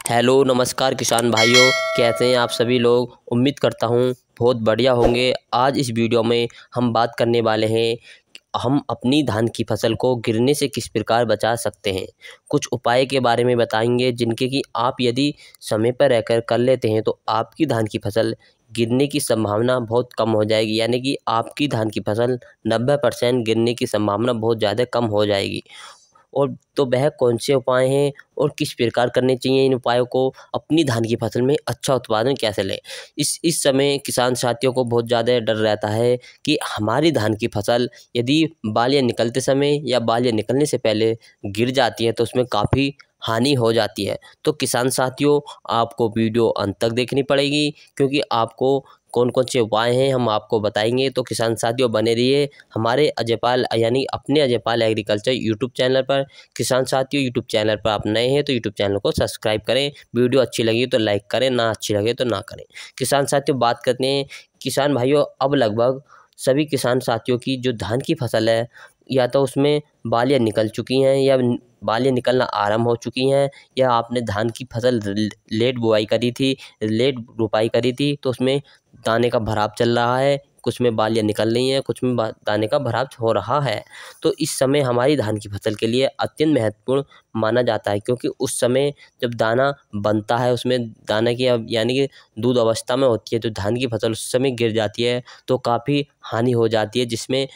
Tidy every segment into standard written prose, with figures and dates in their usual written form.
Hello नमस्कार किसान भाइयों, कैसे हैं आप सभी लोग। उम्मीद करता हूँ बहुत बढ़िया होंगे। आज इस वीडियो में हम बात करने वाले हैं हम अपनी धान की फसल को गिरने से किस प्रकार बचा सकते हैं। कुछ उपाय के बारे में बताएंगे जिनके कि आप यदि समय पर रहकर कर लेते हैं तो आपकी धान की फसल गिरने की संभावना बहुत कम हो जाएगी। यानी कि आपकी धान की फसल 90% गिरने की संभावना बहुत ज़्यादा कम हो जाएगी। और तो वह कौन से उपाय हैं और किस प्रकार करने चाहिए इन उपायों को, अपनी धान की फसल में अच्छा उत्पादन कैसे लें। इस समय किसान साथियों को बहुत ज़्यादा डर रहता है कि हमारी धान की फसल यदि बालियाँ निकलते समय या बालियाँ निकलने से पहले गिर जाती है तो उसमें काफ़ी हानि हो जाती है। तो किसान साथियों, आपको वीडियो अंत तक देखनी पड़ेगी क्योंकि आपको कौन कौन से उपाय हैं हम आपको बताएंगे। तो किसान साथियों बने रहिए हमारे अजयपाल यानी अपने अजयपाल एग्रीकल्चर यूट्यूब चैनल पर। किसान साथियों, यूट्यूब चैनल पर आप नए हैं तो यूट्यूब चैनल को सब्सक्राइब करें। वीडियो अच्छी लगी तो लाइक करें, ना अच्छी लगे तो ना करें। किसान साथियों बात करते हैं किसान भाइयों, अब लगभग सभी किसान साथियों की जो धान की फसल है या तो उसमें बालियाँ निकल चुकी हैं या बालियाँ निकलना आरंभ हो चुकी हैं, या आपने धान की फसल लेट बुआई करी थी, लेट रोपाई करी थी तो उसमें दाने का भराव चल रहा है। कुछ में बालियाँ निकल रही हैं, कुछ में दाने का भराव हो रहा है। तो इस समय हमारी धान की फसल के लिए अत्यंत महत्वपूर्ण माना जाता है क्योंकि उस समय जब दाना बनता है उसमें दाना की यानी कि दूध अवस्था में होती है तो धान की फसल उस समय गिर जाती है तो काफ़ी हानि हो जाती है, जिसमें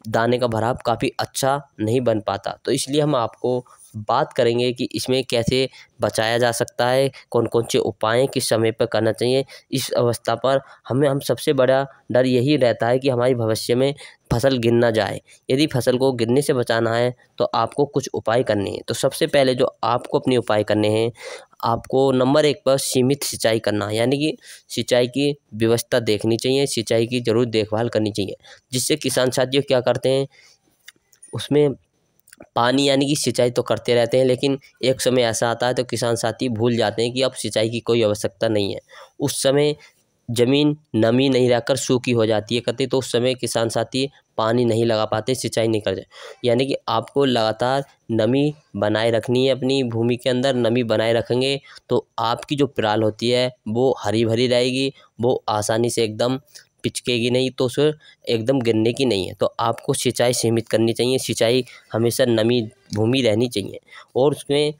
दाने का भराव काफ़ी अच्छा नहीं बन पाता। तो इसलिए हम आपको बात करेंगे कि इसमें कैसे बचाया जा सकता है, कौन कौन से उपाय किस समय पर करना चाहिए। इस अवस्था पर हम सबसे बड़ा डर यही रहता है कि हमारी भविष्य में फसल गिर ना जाए। यदि फसल को गिरने से बचाना है तो आपको कुछ उपाय करने हैं। तो सबसे पहले जो आपको अपने उपाय करने हैं, आपको नंबर 1 पर सीमित सिंचाई करना, यानी कि सिंचाई की व्यवस्था देखनी चाहिए, सिंचाई की ज़रूर देखभाल करनी चाहिए। जिससे किसान साथियों क्या करते हैं, उसमें पानी यानी कि सिंचाई तो करते रहते हैं लेकिन एक समय ऐसा आता है तो किसान साथी भूल जाते हैं कि अब सिंचाई की कोई आवश्यकता नहीं है। उस समय ज़मीन नमी नहीं रहकर सूखी हो जाती है कहते, तो उस समय किसान साथी पानी नहीं लगा पाते, सिंचाई नहीं करते। यानी कि आपको लगातार नमी बनाए रखनी है, अपनी भूमि के अंदर नमी बनाए रखेंगे तो आपकी जो पराल होती है वो हरी भरी रहेगी, वो आसानी से एकदम पिचकेगी नहीं, तो उस एकदम गिरने की नहीं है। तो आपको सिंचाई सीमित करनी चाहिए, सिंचाई हमेशा नमी भूमि रहनी चाहिए और उसमें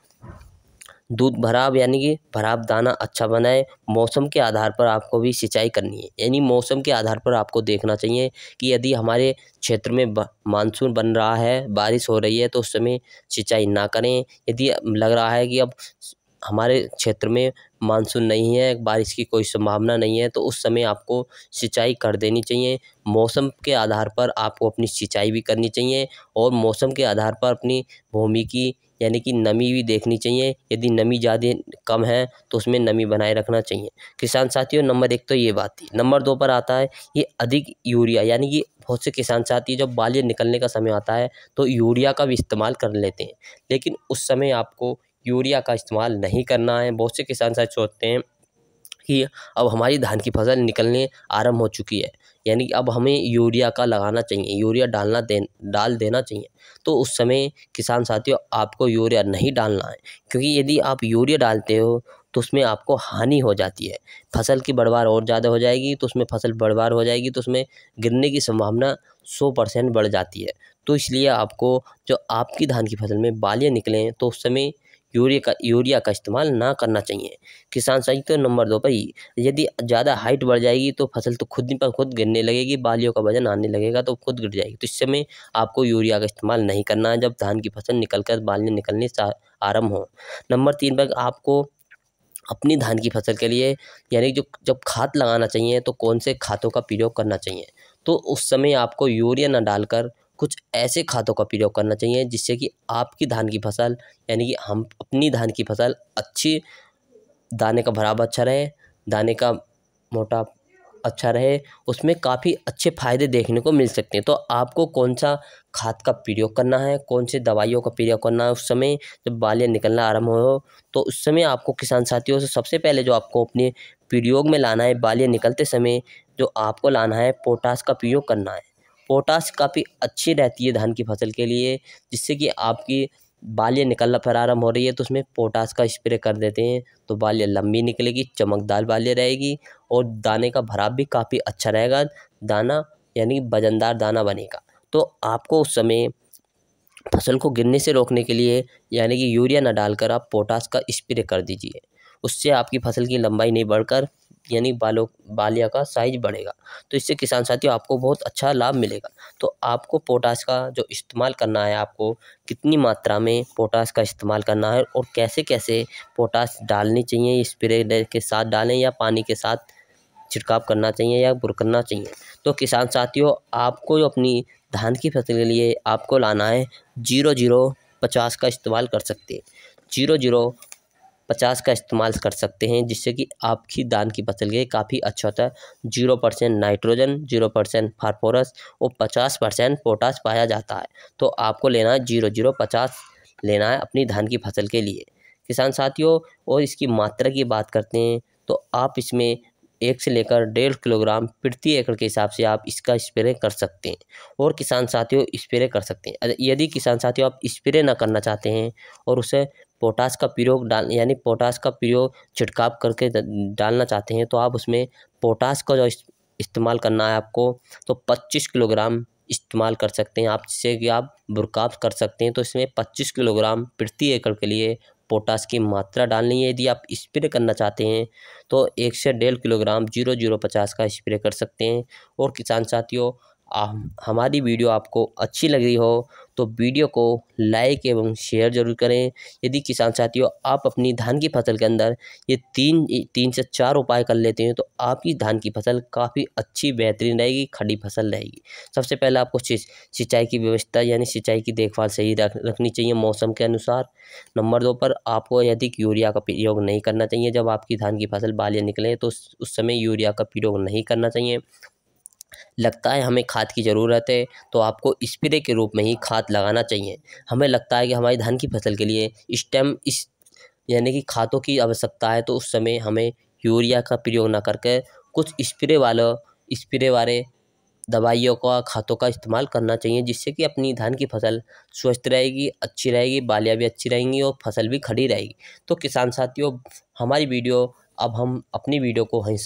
दूध भराव यानी कि भराव दाना अच्छा बनाए। मौसम के आधार पर आपको भी सिंचाई करनी है, यानी मौसम के आधार पर आपको देखना चाहिए कि यदि हमारे क्षेत्र में मानसून बन रहा है, बारिश हो रही है तो उस समय सिंचाई ना करें। यदि लग रहा है कि अब हमारे क्षेत्र में मानसून नहीं है, बारिश की कोई संभावना नहीं है, तो उस समय आपको सिंचाई कर देनी चाहिए। मौसम के आधार पर आपको अपनी सिंचाई भी करनी चाहिए और मौसम के आधार पर अपनी भूमि की यानी कि नमी भी देखनी चाहिए। यदि नमी ज़्यादा कम है तो उसमें नमी बनाए रखना चाहिए। किसान साथियों, नंबर 1 तो ये बात थी। नंबर 2 पर आता है ये अधिक यूरिया, यानी कि बहुत से किसान साथी जब बालियाँ निकलने का समय आता है तो यूरिया का भी इस्तेमाल कर लेते हैं, लेकिन उस समय आपको यूरिया का इस्तेमाल नहीं करना है। बहुत से किसान साथी सोचते हैं कि अब हमारी धान की फसल निकलने आरंभ हो चुकी है, यानी कि अब हमें यूरिया का लगाना चाहिए, यूरिया डाल देना चाहिए। तो उस समय किसान साथियों आपको यूरिया नहीं डालना है, क्योंकि यदि आप यूरिया डालते हो तो उसमें आपको हानि हो जाती है, फसल की पैदावार और ज़्यादा हो जाएगी, तो उसमें फसल पैदावार हो जाएगी तो उसमें गिरने की संभावना 100% बढ़ जाती है। तो इसलिए आपको जो आपकी धान की फसल में बालियाँ निकलें तो उस समय यूरिया का इस्तेमाल ना करना चाहिए। किसान साथी तो नंबर 2 पर ही, यदि ज़्यादा हाइट बढ़ जाएगी तो फसल तो खुद ब खुद गिरने लगेगी, बालियों का वजन आने लगेगा तो खुद गिर जाएगी। तो इस समय आपको यूरिया का इस्तेमाल नहीं करना है जब धान की फसल निकलकर बालियाँ निकलने आरंभ हो। नंबर 3 पर आपको अपनी धान की फसल के लिए यानी जो जब खाद लगाना चाहिए तो कौन से खादों का प्रयोग करना चाहिए, तो उस समय आपको यूरिया न डालकर कुछ ऐसे खादों का प्रयोग करना चाहिए जिससे कि आपकी धान की फसल यानी कि हम अपनी धान की फसल अच्छी, दाने का भराव अच्छा रहे, दाने का मोटा अच्छा रहे, उसमें काफ़ी अच्छे फ़ायदे देखने को मिल सकते हैं। तो आपको कौन-सा खाद का प्रयोग करना है, कौन से दवाइयों का प्रयोग करना है उस समय जब बालियाँ निकलना आरंभ हो, तो उस समय आपको किसान साथियों से सबसे पहले जो आपको अपने प्रयोग में लाना है, बालियाँ निकलते समय जो आपको लाना है, पोटाश का प्रयोग करना है। पोटाश काफ़ी अच्छी रहती है धान की फसल के लिए, जिससे कि आपकी बालियाँ निकलना प्रारंभ हो रही है तो उसमें पोटाश का स्प्रे कर देते हैं, तो बालियाँ लंबी निकलेगी, चमकदार बालियाँ रहेगी और दाने का भराव भी काफ़ी अच्छा रहेगा। दाना यानी वजनदार दाना बनेगा। तो आपको उस समय फसल को गिरने से रोकने के लिए यानी कि यूरिया न डालकर आप पोटाश का स्प्रे कर दीजिए। उससे आपकी फसल की लंबाई नहीं बढ़कर यानी बालिया का साइज बढ़ेगा। तो इससे किसान साथियों आपको बहुत अच्छा लाभ मिलेगा। तो आपको पोटाश का जो इस्तेमाल करना है, आपको कितनी मात्रा में पोटाश का इस्तेमाल करना है और कैसे-कैसे पोटाश डालनी चाहिए, स्प्रे के साथ डालें या पानी के साथ छिड़काव करना चाहिए या बुरकना चाहिए। तो किसान साथियों आपको जो अपनी धान की फसल के लिए आपको लाना है 0050 का इस्तेमाल कर सकते हैं। 0050 का इस्तेमाल कर सकते हैं जिससे कि आपकी धान की फसल के लिए काफ़ी अच्छा होता है। 0% नाइट्रोजन, 0% फास्फोरस और 50% पोटाश पाया जाता है। तो आपको लेना है 0050 लेना है अपनी धान की फसल के लिए। किसान साथियों और इसकी मात्रा की बात करते हैं तो आप इसमें 1 से लेकर 1.5 किलोग्राम प्रति एकड़ के हिसाब से आप इसका स्प्रे कर सकते हैं और किसान साथियों स्प्रे कर सकते हैं। यदि किसान साथियों आप स्प्रे ना करना चाहते हैं और उसे पोटाश का प्रयोग यानी पोटाश का प्रयोग छिड़काव करके डालना चाहते हैं तो आप उसमें पोटाश का जो इस्तेमाल करना है आपको, तो 25 किलोग्राम इस्तेमाल कर सकते हैं आप, जिससे कि आप बुरकाव कर सकते हैं। तो इसमें 25 किलोग्राम प्रति एकड़ के लिए पोटाश की मात्रा डालनी है। यदि आप स्प्रे करना चाहते हैं तो 1 से 1.5 किलोग्राम 0050 का स्प्रे कर सकते हैं। और किसान साथियों हमारी वीडियो आपको अच्छी लग रही हो तो वीडियो को लाइक एवं शेयर जरूर करें। यदि किसान साथियों आप अपनी धान की फसल के अंदर ये तीन से 4 उपाय कर लेते हैं तो आपकी धान की फसल काफ़ी अच्छी बेहतरीन रहेगी, खड़ी फसल रहेगी। सबसे पहले आपको सिंचाई की व्यवस्था यानी सिंचाई की देखभाल सही रखनी चाहिए मौसम के अनुसार। नंबर 2 पर आपको अधिक यूरिया का प्रयोग नहीं करना चाहिए। जब आपकी धान की फसल बालियाँ निकलें तो उस समय यूरिया का प्रयोग नहीं करना चाहिए। लगता है हमें खाद की ज़रूरत है तो आपको स्प्रे के रूप में ही खाद लगाना चाहिए। हमें लगता है कि हमारी धान की फसल के लिए इस यानी कि खादों की आवश्यकता है तो उस समय हमें यूरिया का प्रयोग ना करके कुछ स्प्रे वाले दवाइयों का, खादों का इस्तेमाल करना चाहिए जिससे कि अपनी धान की फसल स्वस्थ रहेगी, अच्छी रहेगी, बालियाँ भी अच्छी रहेंगी और फसल भी खड़ी रहेगी। तो किसान साथियों हमारी वीडियो अब हम अपनी वीडियो को वहीं